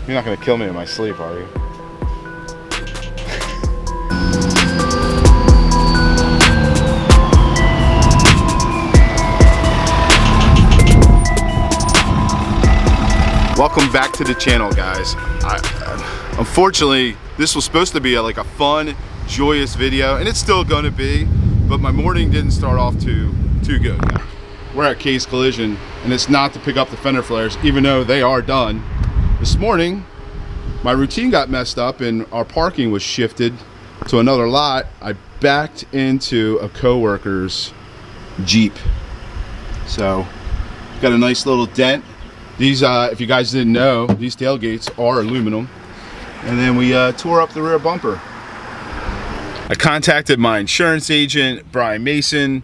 You're not gonna kill me in my sleep, are you? Welcome back to the channel, guys. Unfortunately, this was supposed to be like a fun, joyous video, and it's still gonna be, but my morning didn't start off too good. We're at Case Collision, and it's not to pick up the fender flares, even though they are done. This morning, my routine got messed up and our parking was shifted to another lot. I backed into a coworker's Jeep. So, got a nice little dent. These, if you guys didn't know, these tailgates are aluminum. And then we tore up the rear bumper. I contacted my insurance agent, Brian Mason,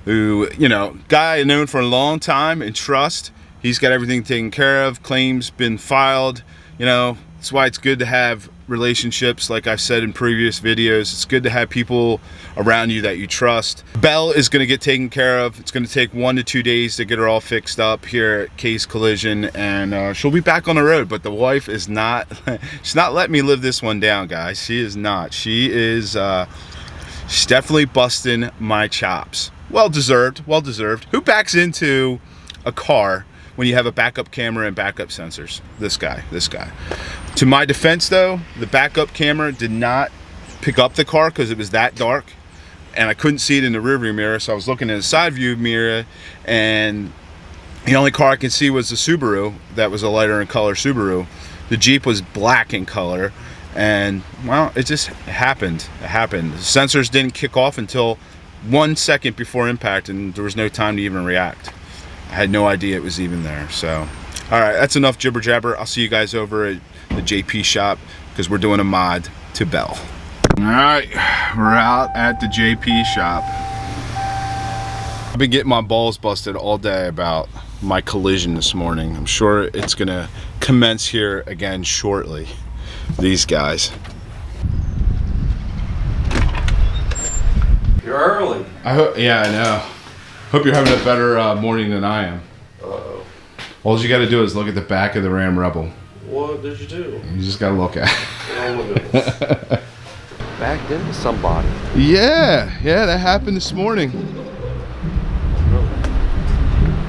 who, you know, guy I've known for a long time and trust. He's got everything taken care of, claims been filed. You know, that's why it's good to have relationships, like I've said in previous videos. It's good to have people around you that you trust. Belle is going to get taken care of. It's going to take 1 to 2 days to get her all fixed up here at Case Collision, and she'll be back on the road. But the wife is not, she's not letting me live this one down, guys. She is not. She is, she's definitely busting my chops. Well deserved, well deserved. Who backs into a car when you have a backup camera and backup sensors? This guy. To my defense though, the backup camera did not pick up the car because it was that dark and I couldn't see it in the rearview mirror, so I was looking in the side view mirror and the only car I could see was the Subaru. That was a lighter in color Subaru. The Jeep was black in color, and well, it just happened. The sensors didn't kick off until 1 second before impact, and there was no time to even react. I had no idea it was even there. So, all right, that's enough jibber jabber. I'll see you guys over at the JP shop because we're doing a mod to Belle. All right, we're out at the JP shop. I've been getting my balls busted all day about my collision this morning. I'm sure it's gonna commence here again shortly. These guys. You're early. Yeah, I know. Hope you're having a better morning than I am. Uh-oh. All you gotta do is look at the back of the Ram Rebel. What did you do? You just gotta look at it. Oh my goodness. Backed into somebody. Yeah, that happened this morning. You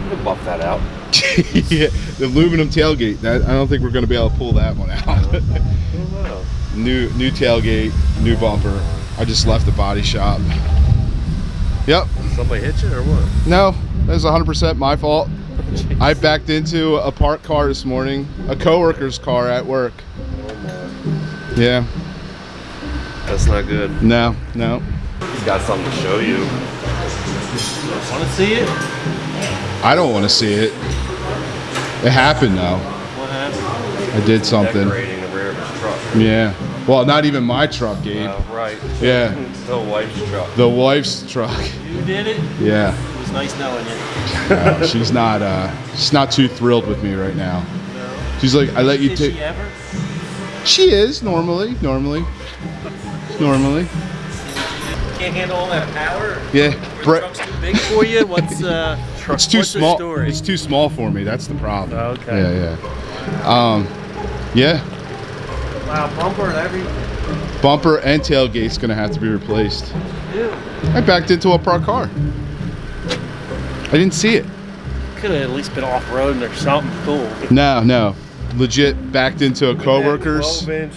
can buff that out. Yeah, the aluminum tailgate. I don't think we're gonna be able to pull that one out. I don't know. New tailgate, new bumper. I just left the body shop. Yep. Somebody hit you or what? No, that's 100% my fault. I backed into a parked car this morning, a coworker's car at work. Oh my. Yeah. That's not good. No. He's got something to show you. Want to see it? I don't want to see it. It happened though. What happened? I did something. Decorating the rear of his truck. Yeah. Well, not even my truck, Gabe. Right. Yeah. The wife's truck. The wife's truck. You did it? Yeah. It was nice knowing you. She's not too thrilled with me right now. No. She's like, I let you Is take. she ever? She is normally. Can't handle all that power? Yeah. Or the truck's too big for you? What's It's too what's the small. story? It's too small for me. That's the problem. Oh, okay. Yeah. Wow, bumper and everything. Bumper and tailgate's gonna have to be replaced. Ew. I backed into a parked car. I didn't see it. Could have at least been off-roading or something cool. No. Legit backed into a coworker's. 12-inch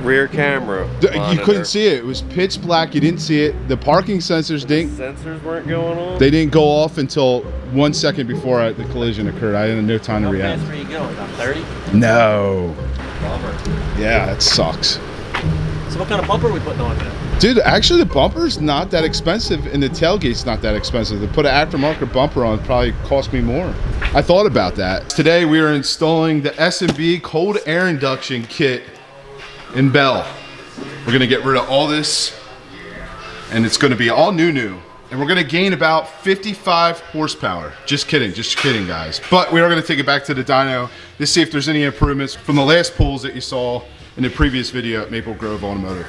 rear camera. You couldn't see it. It was pitch black. You didn't see it. The parking sensors didn't. Sensors weren't going on. They didn't go off until 1 second before the collision occurred. I had no time to How react. fast were you going? About 30? No. Bummer. Yeah, that sucks. So what kind of bumper are we putting on now? Dude, actually the bumper's not that expensive and the tailgate's not that expensive. To put an aftermarket bumper on probably cost me more. I thought about that. Today we are installing the S&B cold air induction kit in Belle. We're gonna get rid of all this and it's gonna be all new. And we're gonna gain about 55 horsepower. Just kidding guys. But we are gonna take it back to the dyno to see if there's any improvements from the last pulls that you saw in the previous video at Maple Grove Automotive.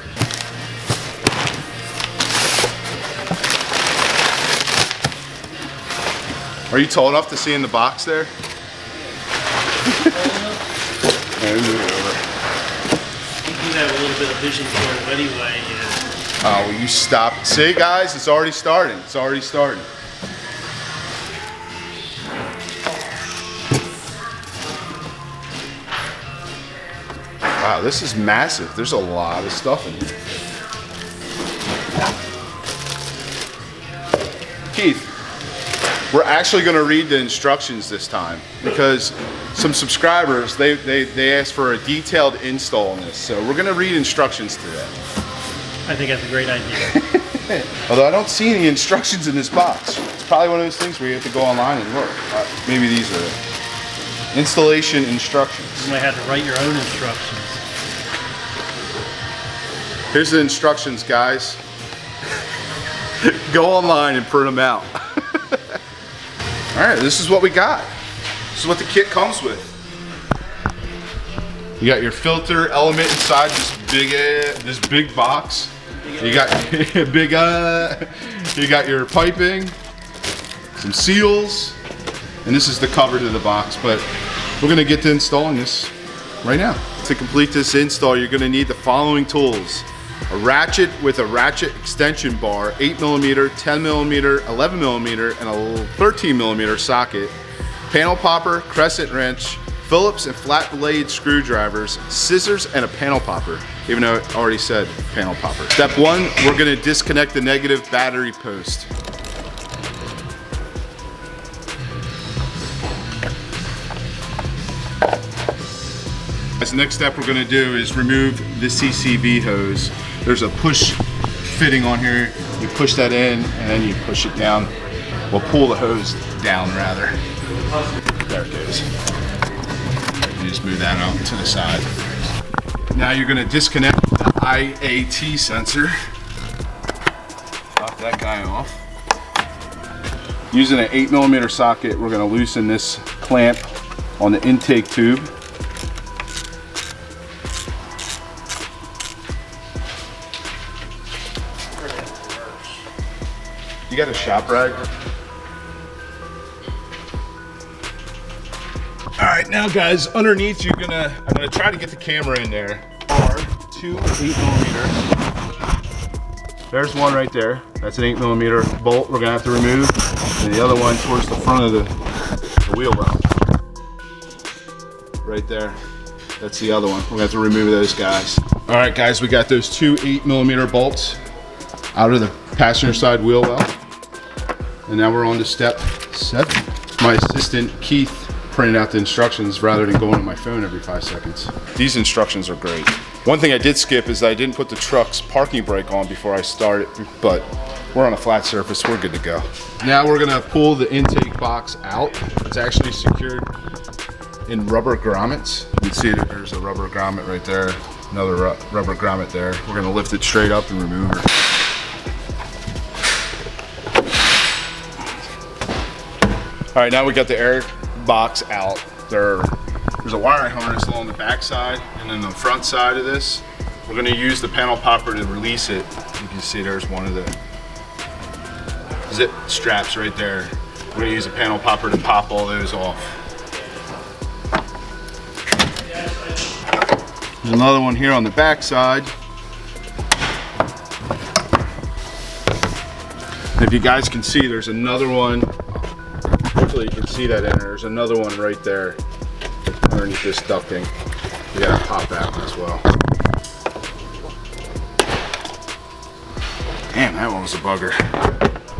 Are you tall enough to see in the box there? And move it over. You do have a little bit of vision for it anyway. Oh, will you stop? See, guys, it's already starting. It's already starting. Wow, this is massive. There's a lot of stuff in here. Keith, we're actually going to read the instructions this time because some subscribers, they asked for a detailed install on this. So we're going to read instructions today. I think that's a great idea. Although I don't see any instructions in this box. It's probably one of those things where you have to go online and look. Maybe these are it. Installation instructions. You might have to write your own instructions. Here's the instructions, guys. Go online and print them out. All right, this is what we got. This is what the kit comes with. You got your filter element inside this big box. You got you got your piping, some seals, and this is the cover to the box. But we're gonna get to installing this right now. To complete this install, you're gonna need the following tools: a ratchet with a ratchet extension bar, 8mm, 10mm, 11mm, and a 13mm socket, panel popper, crescent wrench, Phillips and flat blade screwdrivers, scissors, and a panel popper, even though it already said panel popper. Step 1, we're gonna disconnect the negative battery post. The next step we're gonna do is remove the CCV hose. There's a push fitting on here. You push that in and then you push it down. We'll pull the hose down rather. There it goes. You just move that out to the side. Now you're gonna disconnect the IAT sensor. Pop that guy off. Using an 8mm socket, we're gonna loosen this clamp on the intake tube. You got a shop rag? All right, now guys, underneath I'm gonna try to get the camera in there. Are 2 8mm. There's one right there. That's an 8mm bolt we're gonna have to remove. And the other one towards the front of the wheel well. Right there. That's the other one. We're gonna have to remove those guys. All right, guys, we got those 2 8mm bolts out of the passenger side wheel well. And now we're on to step 7. My assistant, Keith, printed out the instructions rather than going on my phone every 5 seconds. These instructions are great. One thing I did skip is I didn't put the truck's parking brake on before I started, but we're on a flat surface, we're good to go. Now we're gonna pull the intake box out. It's actually secured in rubber grommets. You can see that there's a rubber grommet right there, another rubber grommet there. We're gonna lift it straight up and remove it. All right, now we got the air box out. There's a wiring harness along the back side and then the front side of this. We're gonna use the panel popper to release it. You can see there's one of the zip straps right there. We're gonna use a panel popper to pop all those off. There's another one here on the back side. If you guys can see, there's another one. Hopefully you can see that in there. There's another one right there underneath this ducting. You gotta pop that one as well. Damn, that one was a bugger.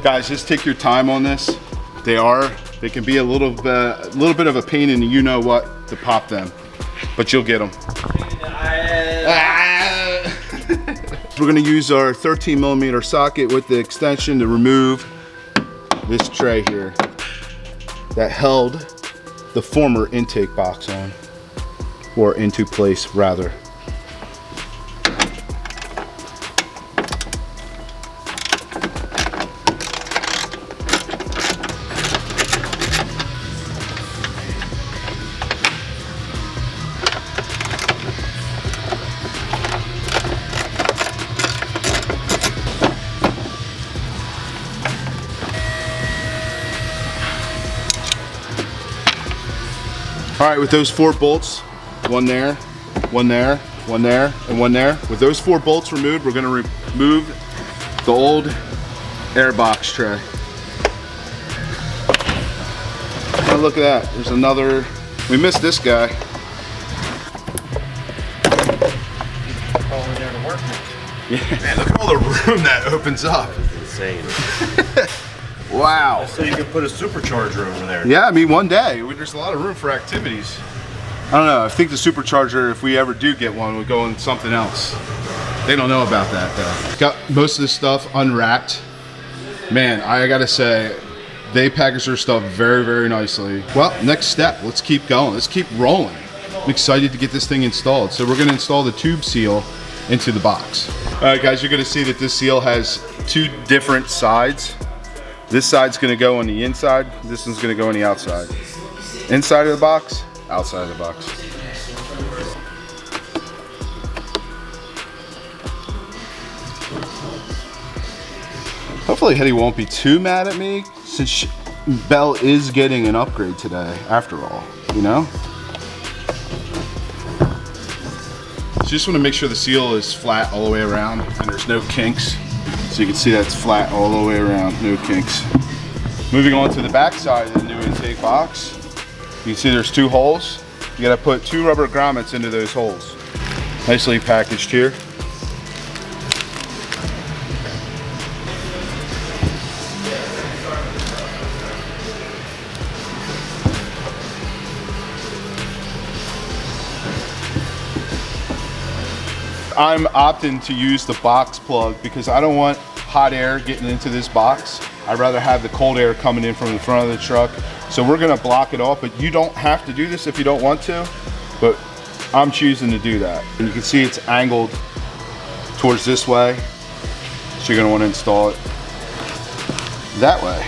Guys, just take your time on this. They can be a little bit of a pain in the you know what to pop them, but you'll get them. We're gonna use our 13mm socket with the extension to remove this tray here that held the former intake box on, or into place rather. All right, with those 4 bolts one there, one there, one there, and one there. With those 4 bolts removed, we're gonna remove the old airbox tray. Oh, look at that, there's another, we missed this guy. Yeah. Man, look at all the room that opens up. It's insane. Wow. So you can put a supercharger over there. Yeah, I mean, one day, there's a lot of room for activities. I don't know, I think the supercharger, if we ever do get one, would go in something else. They don't know about that though. Got most of this stuff unwrapped. Man, I gotta say, they package their stuff very, very nicely. Well, next step, let's keep going. Let's keep rolling. I'm excited to get this thing installed. So we're gonna install the tube seal into the box. All right, guys, you're gonna see that this seal has 2 different sides. This side's gonna go on the inside. This one's gonna go on the outside. Inside of the box, outside of the box. Hopefully Heddy won't be too mad at me since Belle is getting an upgrade today after all, you know? So just want to make sure the seal is flat all the way around and there's no kinks. So you can see that's flat all the way around, no kinks. Moving on to the back side of the new intake box, you can see there's 2 holes. You gotta put 2 rubber grommets into those holes. Nicely packaged here. I'm opting to use the box plug because I don't want hot air getting into this box. I'd rather have the cold air coming in from the front of the truck. So we're gonna block it off, but you don't have to do this if you don't want to, but I'm choosing to do that. And you can see it's angled towards this way. So you're gonna wanna install it that way.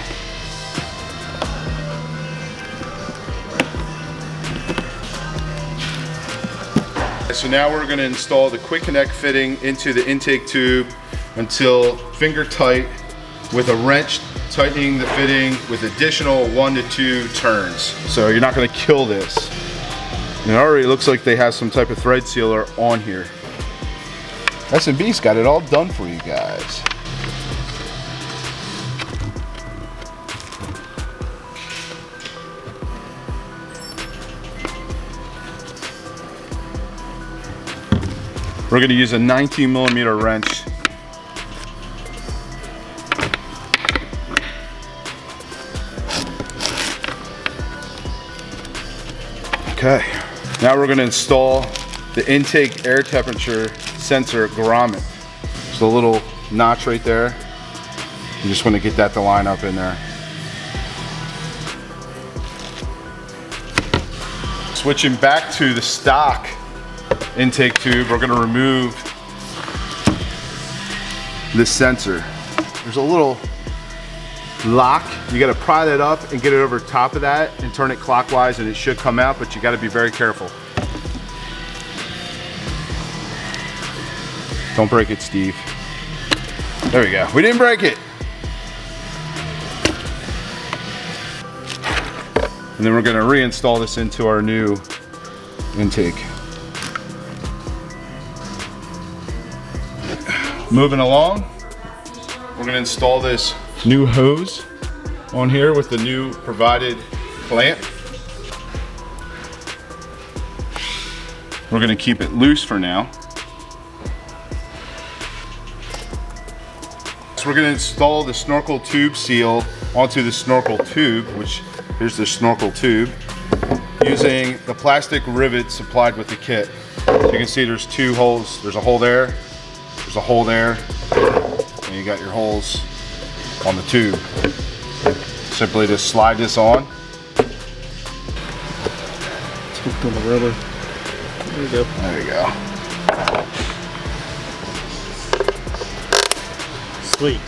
So now we're going to install the quick connect fitting into the intake tube until finger tight with a wrench, tightening the fitting with additional 1 to 2 turns. So you're not going to kill this. And it already looks like they have some type of thread sealer on here. S&B's got it all done for you guys. We're going to use a 19mm wrench. Okay, now we're going to install the intake air temperature sensor grommet. There's a little notch right there. You just want to get that to line up in there. Switching back to the stock intake tube, we're going to remove this sensor. There's a little lock. You got to pry that up and get it over top of that and turn it clockwise and it should come out, but you got to be very careful. Don't break it, Steve. There we go. We didn't break it. And then we're going to reinstall this into our new intake. Moving along, we're going to install this new hose on here with the new provided clamp. We're going to keep it loose for now. So we're going to install the snorkel tube seal onto the snorkel tube, which here's the snorkel tube, using the plastic rivet supplied with the kit. So you can see there's 2 holes. There's a hole there. There's a hole there, and you got your holes on the tube. Simply just slide this on. Hooked on the rubber. There you go. There you go. Sweet.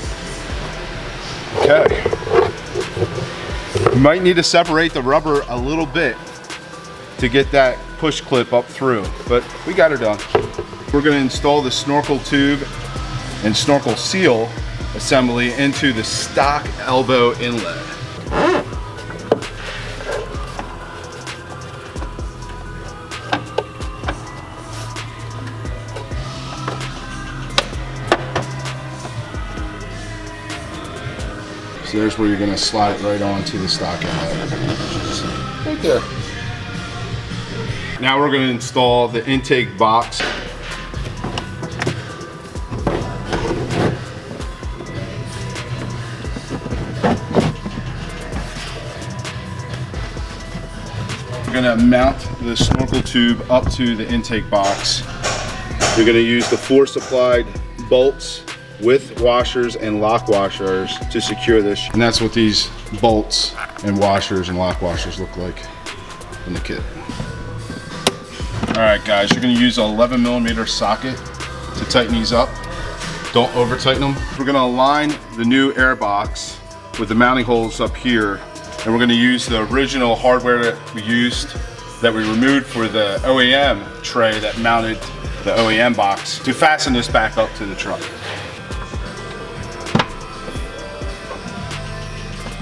Okay. You might need to separate the rubber a little bit to get that push clip up through, but we got her done. We're going to install the snorkel tube and snorkel seal assembly into the stock elbow inlet. So there's where you're gonna slide it right onto the stock inlet. Right there. Now we're gonna install the intake box. We're gonna mount the snorkel tube up to the intake box. You're gonna use the 4 supplied bolts with washers and lock washers to secure this. And that's what these bolts and washers and lock washers look like in the kit. All right guys, you're gonna use an 11mm socket to tighten these up. Don't over tighten them. We're gonna align the new air box with the mounting holes up here. And we're gonna use the original hardware that we used, that we removed for the OEM tray that mounted the OEM box to fasten this back up to the truck.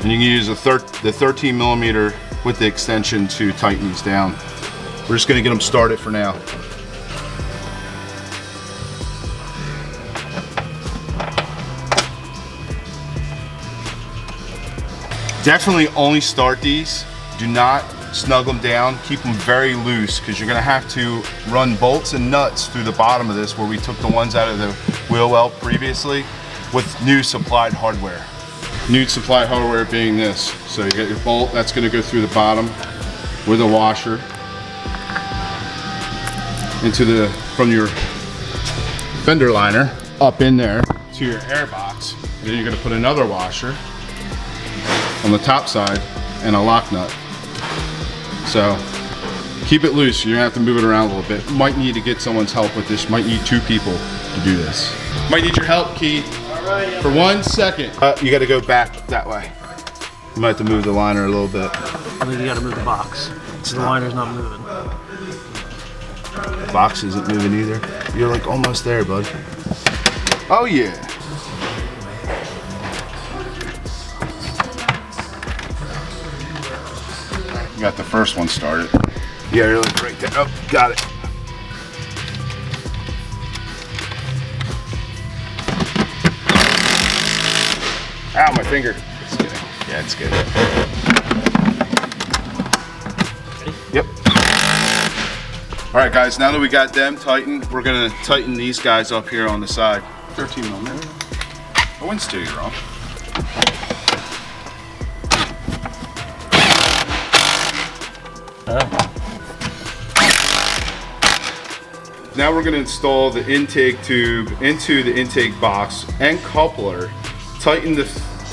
And you can use the 13mm with the extension to tighten these down. We're just gonna get them started for now. Definitely only start these. Do not snug them down. Keep them very loose because you're gonna have to run bolts and nuts through the bottom of this where we took the ones out of the wheel well previously with new supplied hardware. New supplied hardware being this. So you got your bolt, that's gonna go through the bottom with a washer into from your fender liner up in there to your air box. And then you're gonna put another washer on the top side and a lock nut. So keep it loose. You're gonna have to move it around a little bit. Might need to get someone's help with this. Might need 2 people to do this. Might need your help, Keith. Alright, For 1 second. You gotta go back that way. You might have to move the liner a little bit. I think you gotta move the box. So the liner's not moving. The box isn't moving either. You're like almost there, bud. Oh yeah. You got the first one started. Yeah, you're like right there. Oh, got it. Ow, my finger. Just kidding. Yeah, it's good. Ready? Yep. All right, guys, now that we got them tightened, we're gonna tighten these guys up here on the side. 13mm. I wouldn't steer you wrong. Now we're gonna install the intake tube into the intake box and coupler. Tighten the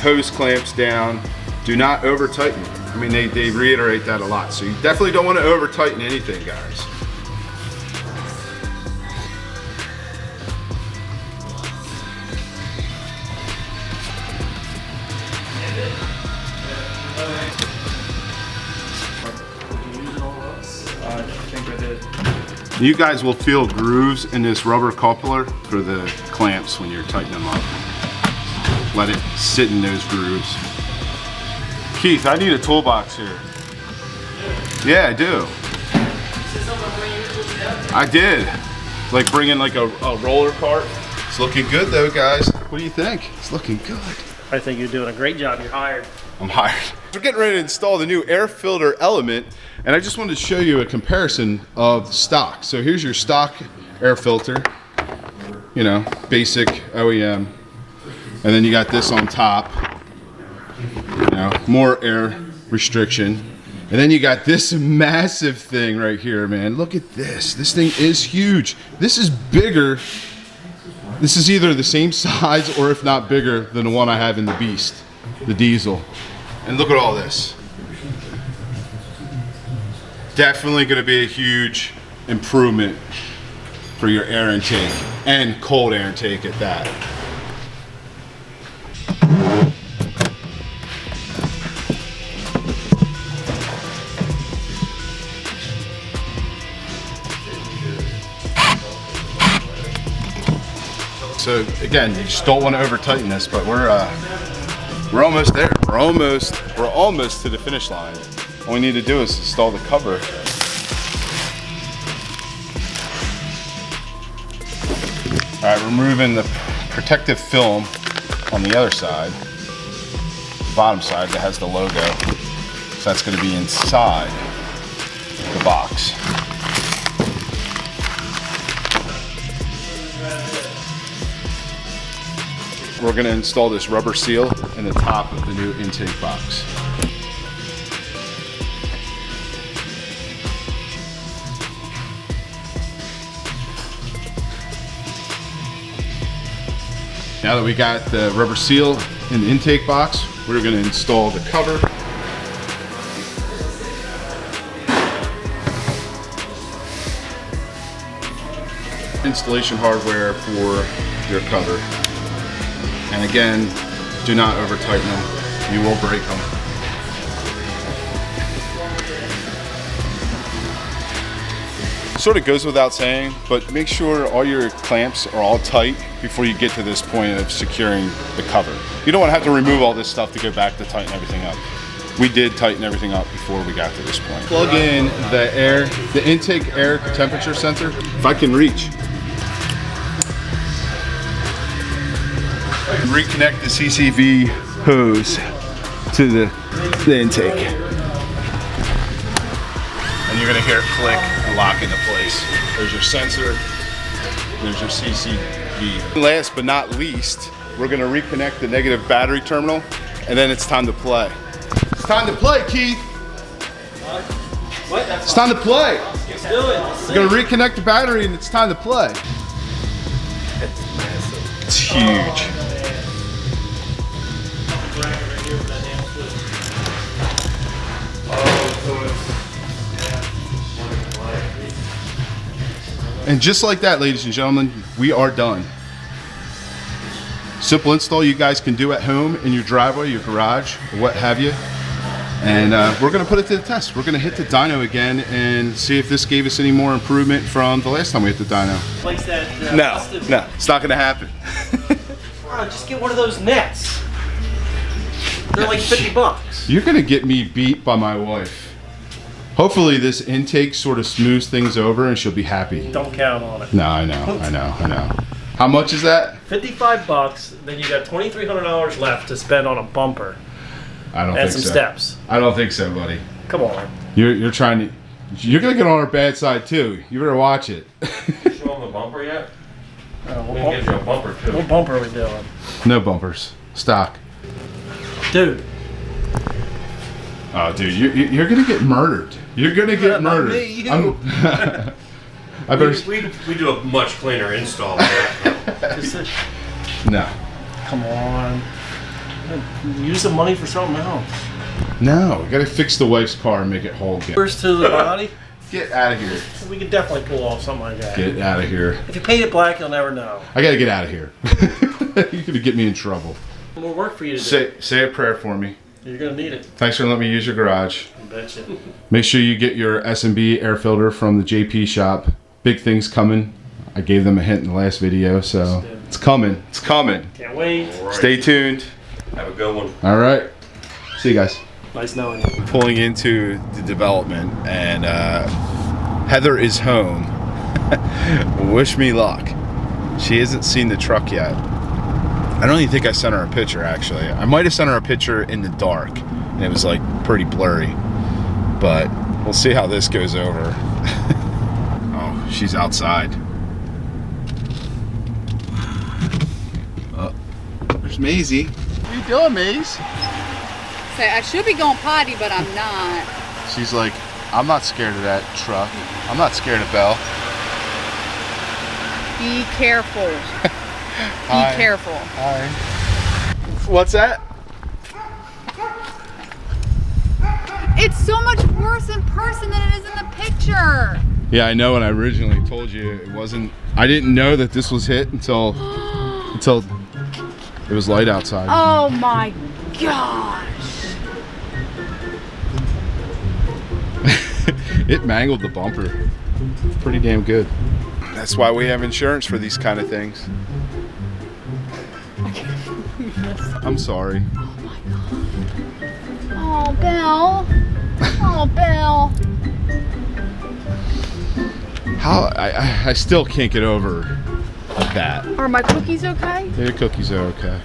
hose clamps down. Do not over tighten. I mean, they reiterate that a lot. So you definitely don't want to over tighten anything, guys. You guys will feel grooves in this rubber coupler for the clamps when you're tightening them up. Let it sit in those grooves. Keith, I need a toolbox here. Yeah, I do. I did. Like bringing like a roller cart. It's looking good though, guys. What do you think? It's looking good. I think you're doing a great job. You're hired. I'm hired. We're getting ready to install the new air filter element, and I just wanted to show you a comparison of stock. So here's your stock air filter, you know, basic OEM. And then you got this on top, you know, more air restriction. And then you got this massive thing right here, man. Look at this. This thing is huge. This is bigger. This is either the same size or if not bigger than the one I have in the Beast, the diesel. And look at all this. Definitely gonna be a huge improvement for your air intake and cold air intake at that. So again, you just don't want to over tighten this, but we're almost there. We're almost to the finish line. All we need to do is install the cover. All right, removing the protective film on the other side. bottom side that has the logo. So that's going to be inside the box. We're going to install this rubber seal in the top of the new intake box. Now that we got the rubber seal in the intake box, we're going to install the cover. Installation hardware for your cover. And again, do not over tighten them. You will break them. Sort of goes without saying, but make sure all your clamps are all tight before you get to this point of securing the cover. You don't want to have to remove all this stuff to go back to tighten everything up. We did tighten everything up before we got to this point. Plug in the intake air temperature sensor, if I can reach. Reconnect the CCV hose to the intake. And you're gonna hear it click and lock into place. There's your sensor, there's your CCV. Last but not least, we're gonna reconnect the negative battery terminal, and then it's time to play. It's time to play, Keith. What? It's time to play. Let's do it. We're gonna reconnect the battery and it's time to play. It's huge. And just like that, ladies and gentlemen, we are done. Simple install you guys can do at home, in your driveway, your garage, what have you. And we're gonna put it to the test. We're gonna hit the dyno again and see if this gave us any more improvement from the last time we hit the dyno. Place that, No, it's not gonna happen. Oh, just get one of those nets. They're like $50. You're gonna get me beat by my wife. Hopefully this intake sort of smooths things over and she'll be happy. Don't count on it. No, I know. How much is that? $55. Then you got $2,300 left to spend on a bumper I don't and think some so. steps. I don't think so, buddy. Come on. You're trying to. You're gonna get on our bad side too. You better watch it. Show them the bumper yet? What We can get you a bumper too. What bumper are we doing? No bumpers. Stock. Dude. Oh, dude, you're gonna get murdered. You're gonna get murdered. Me, you. I better. We do a much cleaner install than that. No. Come on. Use the money for something else. No, we gotta fix the wife's car and make it whole again. First to the body. Get out of here. We could definitely pull off something like that. Get out of here. If you paint it black, you'll never know. I gotta get out of here. You're gonna get me in trouble. More work for you to do. Say a prayer for me. You're gonna need it. Thanks for letting me use your garage. I bet you. Make sure you get your S&B air filter from the JP shop. Big things coming. I gave them a hint in the last video, so it's coming. It's coming. Can't wait. Right. Stay tuned. Have a good one. All right. See you guys. Nice knowing you. Pulling into the development, and Heather is home. Wish me luck. She hasn't seen the truck yet. I don't even think I sent her a picture, actually. I might have sent her a picture in the dark, and it was like pretty blurry. But we'll see how this goes over. Oh, she's outside. There's Maisie. What are you doing, Maze? Say, I should be going potty, but I'm not. She's like, I'm not scared of that truck. I'm not scared of Belle. Be careful. Hi. Be careful. Hi. What's that? It's so much worse in person than it is in the picture. Yeah, I know. When I originally told you, it wasn't. I didn't know that this was hit until it was light outside. Oh my gosh. It mangled the bumper. Pretty damn good. That's why we have insurance for these kind of things. I'm sorry. Oh, Belle. Oh, Belle. How I still can't get over that. Are my cookies okay? Your cookies are okay.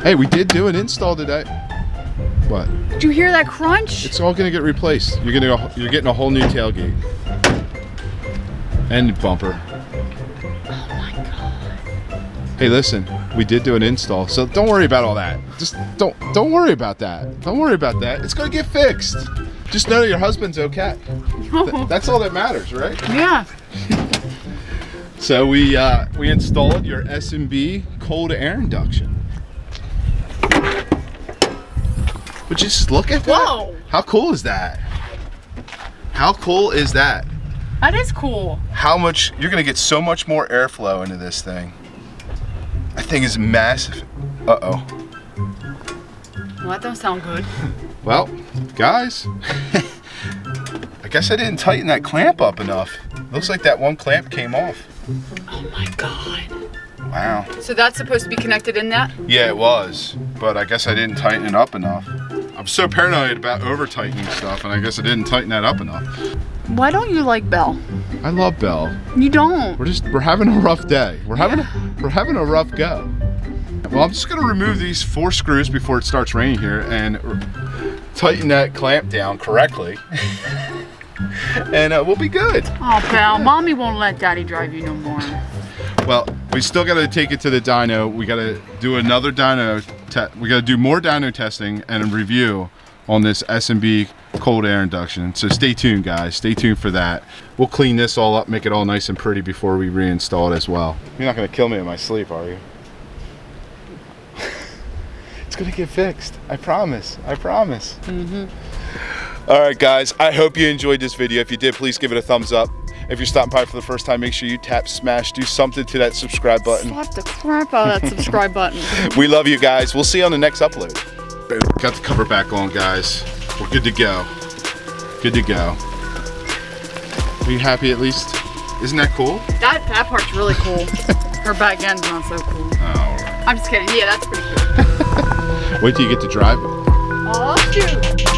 Hey, we did do an install today. What? Did you hear that crunch? It's all gonna get replaced. You're getting a whole new tailgate and bumper. Oh my God. Hey, listen, we did do an install, so don't worry about all that. Just don't worry about that. Don't worry about that. It's gonna get fixed. Just know your husband's okay. That's all that matters, right? Yeah. So we installed your S&B cold air induction. But just look at that. Whoa. How cool is that? How cool is that? That is cool. How much, you're gonna get so much more airflow into this thing. That thing is massive. Uh-oh. Well, that don't sound good. Well, guys, I guess I didn't tighten that clamp up enough. Looks like that one clamp came off. Oh my God. Wow. So that's supposed to be connected in that? Yeah, it was, but I guess I didn't tighten it up enough. I'm so paranoid about over tightening stuff, and I guess I didn't tighten that up enough. Why don't you like Belle? I love Belle. You don't. We're having a rough day. We're having a rough go. Well, I'm just gonna remove these 4 screws before it starts raining here and tighten that clamp down correctly. And we'll be good. Oh, pal, Mommy won't let Daddy drive you no more. Well, we still gotta take it to the dyno. We gotta do another dyno we gotta do more dyno testing and a review on this S&B cold air induction. So stay tuned, guys. Stay tuned for that. We'll clean this all up, make it all nice and pretty before we reinstall it as well. You're not gonna kill me in my sleep, are you? It's gonna get fixed. I promise. I promise. All right, guys. I hope you enjoyed this video. If you did, please give it a thumbs up. If you're stopping by for the first time, make sure you tap, smash, do something to that subscribe button. Slap the crap out of that subscribe button. We love you guys. We'll see you on the next upload. Boom. Got the cover back on, guys. We're good to go. Good to go. Are you happy at least? Isn't that cool? That part's really cool. Her back end's not so cool. Oh, all right. I'm just kidding. Yeah, that's pretty cool. Wait till you get to drive it. Oh, shoot.